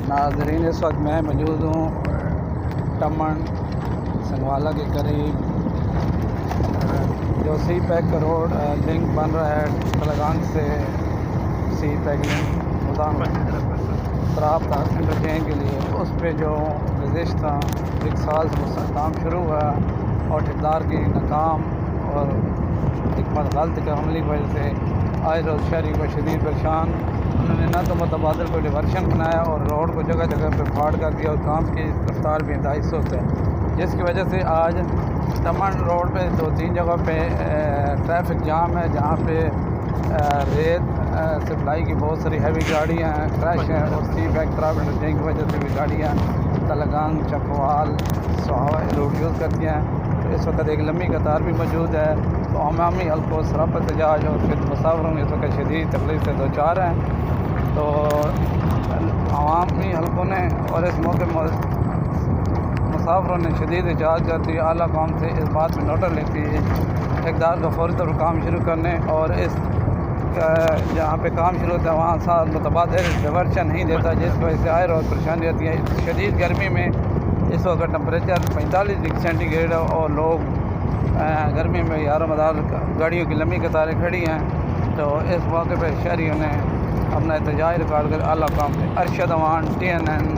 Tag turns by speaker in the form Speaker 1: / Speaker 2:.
Speaker 1: ناظرین، اس وقت میں موجود ہوں ٹمن سنگوالا کے قریب جو سی پیک کا روڈ لنک بن رہا ہے تلگانگ سے سی پیک لنک طرف تک انٹرچینج کے لیے، اس پہ جو گزشتہ ایک سال سے کام شروع ہوا اور ٹھیکیدار کی ناکام اور حکمت غلط کے عملی کی وجہ سے آئے روز شہری کو شدید پریشان۔ انہوں نے نہ تو متبادل کو ڈیورشن بنایا اور روڈ کو جگہ جگہ پہ پھاڑ کر دیا اور کام کی رفتار بھی انتہائی سست ہے، جس کی وجہ سے آج ٹمن روڈ پہ 2-3 جگہ پہ ٹریفک جام ہے، جہاں پہ ریت سپلائی کی بہت ساری ہیوی گاڑیاں ہیں، کریش ہیں، اور سی پیک طرف انٹرچینج کی وجہ سے بھی گاڑیاں تلگانگ چکوال سہاوا روڈ یوز کرتی ہیں۔ تو اس وقت ایک لمبی قطار بھی موجود ہے، تو عوامی حلقوں سراپ احتجاج اور پھر مسافروں اس وقت شدید تکلیف سے دوچار ہیں۔ تو عوامی حلقوں نے اور اس موقع مسافروں نے شدید احتجاج کرتی ہے، اعلیٰ قوم سے اس بات میں نوٹس لیتی ہے ٹھیکیدار کو فوری طور پر کام شروع کرنے اور اس جہاں پہ کام شروع ہوتا ہے وہاں ساتھ متبادل ڈیورشن نہیں دیتا، جس کی وجہ سے آئے روز پریشانی رہتی ہے۔ شدید گرمی میں اس وقت ٹمپریچر 45 ڈگری سینٹی گریڈ ہے اور لوگ گرمی میں یار مدار گاڑیوں کی لمبی قطاریں کھڑی ہیں۔ تو اس موقع پہ شہریوں نے اپنا احتجاج ریکارڈ کر اعلیٰ قوم سے ارشد اوان TNN